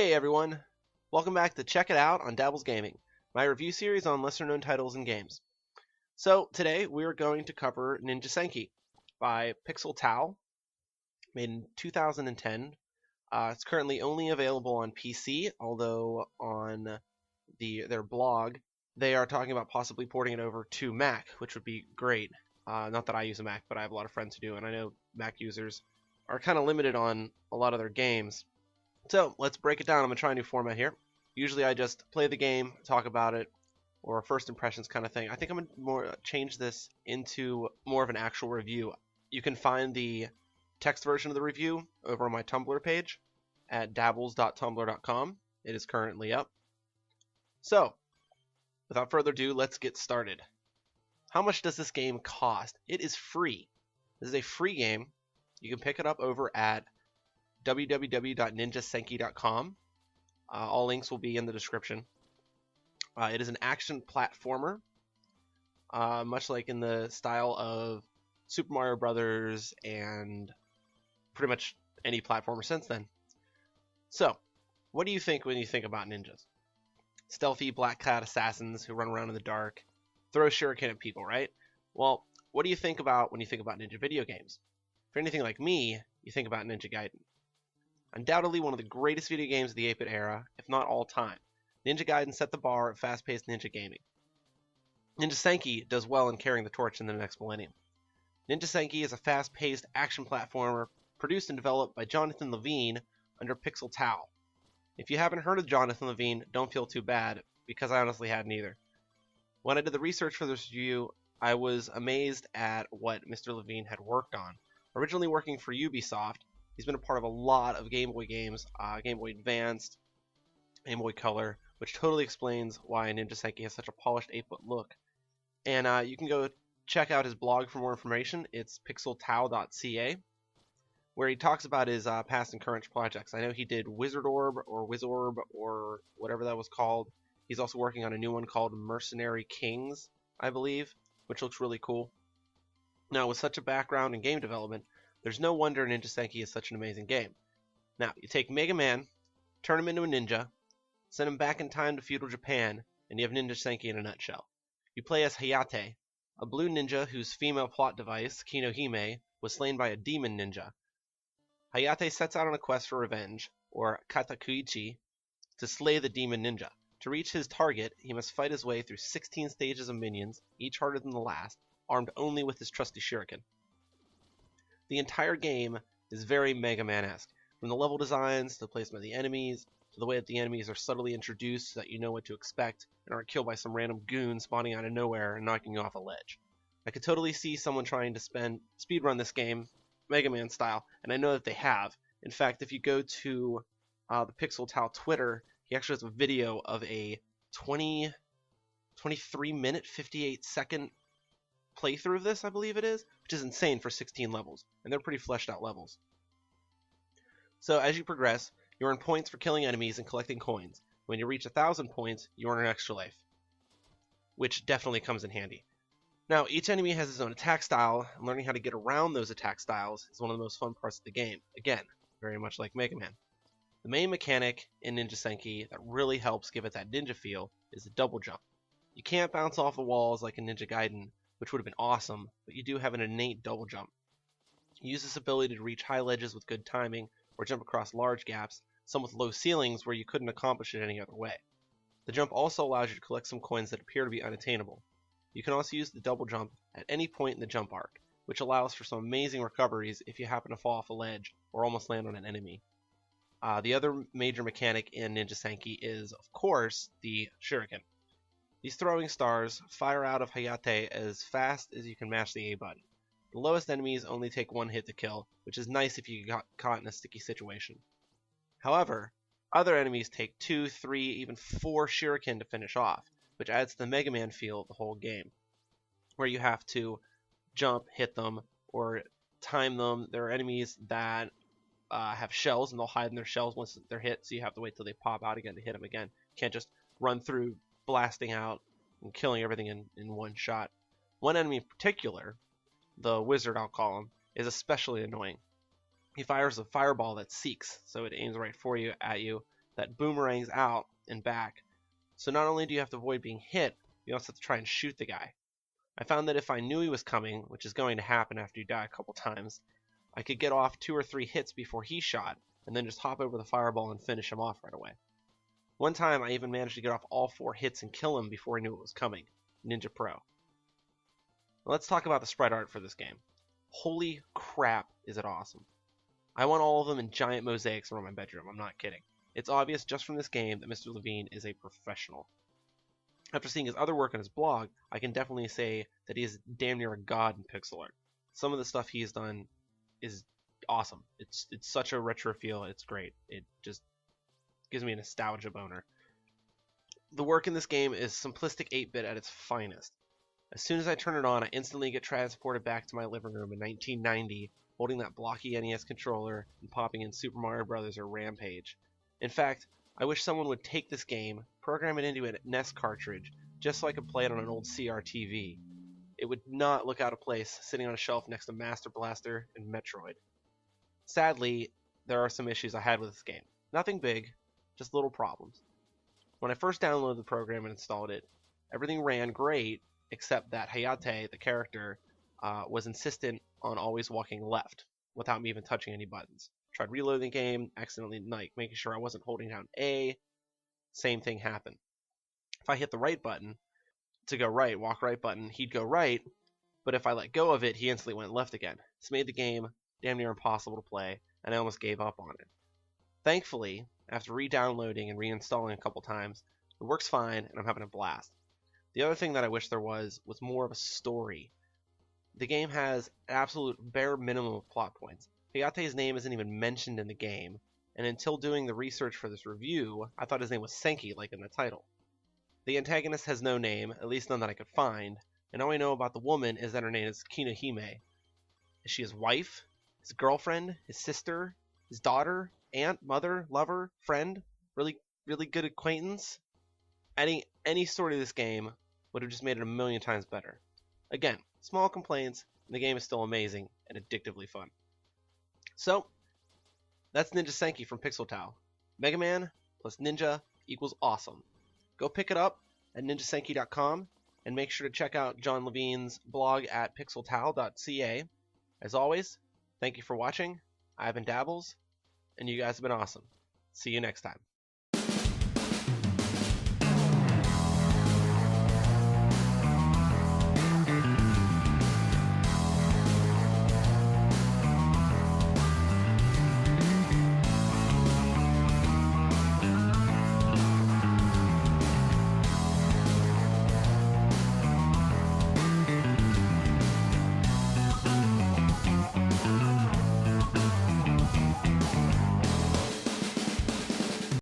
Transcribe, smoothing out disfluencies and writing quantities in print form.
Hey everyone! Welcome back to Check It Out on Dabbles Gaming, my review series on lesser known titles and games. So today we're going to cover Ninja Senki by Pixel Tao, made in 2010. It's currently only available on PC, although on their blog they are talking about possibly porting it over to Mac, which would be great. Not that I use a Mac, but I have a lot of friends who do, and I know Mac users are kind of limited on a lot of their games. So let's break it down. I'm going to try a new format here. Usually I just play the game, talk about it, or first impressions kind of thing. I think I'm going to change this into more of an actual review. You can find the text version of the review over on my Tumblr page at dabbles.tumblr.com. It is currently up. So, without further ado, let's get started. How much does this game cost? It is free. This is a free game. You can pick it up over at www.ninjasenki.com. All links will be in the description. It is an action platformer, much like in the style of Super Mario Brothers and pretty much any platformer since then. So, what do you think when you think about ninjas? Stealthy, black-clad assassins who run around in the dark, throw shuriken at people, right? Well, what do you think about when you think about ninja video games? If you're anything like me, you think about Ninja Gaiden. Undoubtedly one of the greatest video games of the 8-bit era, if not all time. Ninja Gaiden set the bar at fast-paced ninja gaming. Ninja Senki does well in carrying the torch in the next millennium. Ninja Senki is a fast-paced action platformer produced and developed by Jonathan Levine under Pixel Tao. If you haven't heard of Jonathan Levine, don't feel too bad, because I honestly hadn't either. When I did the research for this review, I was amazed at what Mr. Levine had worked on. Originally working for Ubisoft, he's been a part of a lot of Game Boy games, Game Boy Advanced, Game Boy Color, which totally explains why Ninja Senki has such a polished 8-bit look. And you can go check out his blog for more information. It's pixeltao.ca, where he talks about his past and current projects. I know he did Wizorb or whatever that was called. He's also working on a new one called Mercenary Kings, I believe, which looks really cool. Now, with such a background in game development, there's no wonder Ninja Senki is such an amazing game. Now, you take Mega Man, turn him into a ninja, send him back in time to feudal Japan, and you have Ninja Senki in a nutshell. You play as Hayate, a blue ninja whose female plot device, Kinuhime, was slain by a demon ninja. Hayate sets out on a quest for revenge, or katakuichi, to slay the demon ninja. To reach his target, he must fight his way through 16 stages of minions, each harder than the last, armed only with his trusty shuriken. The entire game is very Mega Man-esque, from the level designs to the placement of the enemies, to the way that the enemies are subtly introduced so that you know what to expect and aren't killed by some random goon spawning out of nowhere and knocking you off a ledge. I could totally see someone trying to speedrun this game, Mega Man style, and I know that they have. In fact, if you go to the Pixel Tao Twitter, he actually has a video of a 23-minute, 58-second playthrough of this, I believe it is, which is insane for 16 levels, and they're pretty fleshed out levels. So as you progress, you earn points for killing enemies and collecting coins. When you reach 1,000 points, you earn an extra life, which definitely comes in handy. Now, each enemy has his own attack style, and learning how to get around those attack styles is one of the most fun parts of the game. Again, very much like Mega Man. The main mechanic in Ninja Senki that really helps give it that ninja feel is the double jump. You can't bounce off the walls like in Ninja Gaiden, which would have been awesome, but you do have an innate double jump. You use this ability to reach high ledges with good timing, or jump across large gaps, some with low ceilings where you couldn't accomplish it any other way. The jump also allows you to collect some coins that appear to be unattainable. You can also use the double jump at any point in the jump arc, which allows for some amazing recoveries if you happen to fall off a ledge or almost land on an enemy. The other major mechanic in Ninja Senki is, of course, the shuriken. These throwing stars fire out of Hayate as fast as you can mash the A button. The lowest enemies only take one hit to kill, which is nice if you got caught in a sticky situation. However, other enemies take 2, 3, even 4 shuriken to finish off, which adds to the Mega Man feel of the whole game, where you have to jump, hit them, or time them. There are enemies that have shells, and they'll hide in their shells once they're hit, so you have to wait till they pop out again to hit them again. You can't just run through blasting out and killing everything in one shot. One enemy in particular, the wizard I'll call him, is especially annoying. He fires a fireball that seeks, so it aims right for you, at you, that boomerangs out and back. So not only do you have to avoid being hit, you also have to try and shoot the guy. I found that if I knew he was coming, which is going to happen after you die a couple times, I could get off 2 or 3 hits before he shot, and then just hop over the fireball and finish him off right away. One time I even managed to get off all 4 hits and kill him before I knew it was coming. Ninja Pro. Let's talk about the sprite art for this game. Holy crap, is it awesome. I want all of them in giant mosaics around my bedroom, I'm not kidding. It's obvious just from this game that Mr. Levine is a professional. After seeing his other work on his blog, I can definitely say that he is damn near a god in pixel art. Some of the stuff he's done is awesome. It's such a retro feel, it's great. It just gives me a nostalgia boner. The work in this game is simplistic 8-bit at its finest. As soon as I turn it on, I instantly get transported back to my living room in 1990, holding that blocky NES controller and popping in Super Mario Bros. Or Rampage. In fact, I wish someone would take this game, program it into a NES cartridge, just so I could play it on an old CRTV. It would not look out of place sitting on a shelf next to Master Blaster and Metroid. Sadly, there are some issues I had with this game. Nothing big, just little problems. When I first downloaded the program and installed it, everything ran great, except that Hayate, the character, was insistent on always walking left, without me even touching any buttons. Tried reloading the game, accidentally making sure I wasn't holding down A, same thing happened. If I hit the right button to go right, walk right button, he'd go right, but if I let go of it, he instantly went left again. This made the game damn near impossible to play, and I almost gave up on it. Thankfully, after re-downloading and reinstalling a couple times, it works fine, and I'm having a blast. The other thing that I wish there was more of a story. The game has an absolute bare minimum of plot points. Hayate's name isn't even mentioned in the game, and until doing the research for this review, I thought his name was Senki, like in the title. The antagonist has no name, at least none that I could find, and all I know about the woman is that her name is Kinuhime. Is she his wife? His girlfriend? His sister? His daughter? Aunt? Mother? Lover? Friend? Really good acquaintance? Adding any story to this game would have just made it a million times better. Again, small complaints, and the game is still amazing and addictively fun. So, that's Ninja Senki from Pixeltao. Mega Man plus Ninja equals awesome. Go pick it up at ninjasenki.com and make sure to check out John Levine's blog at pixeltao.ca. As always, thank you for watching. I've been Dabbles, and you guys have been awesome. See you next time.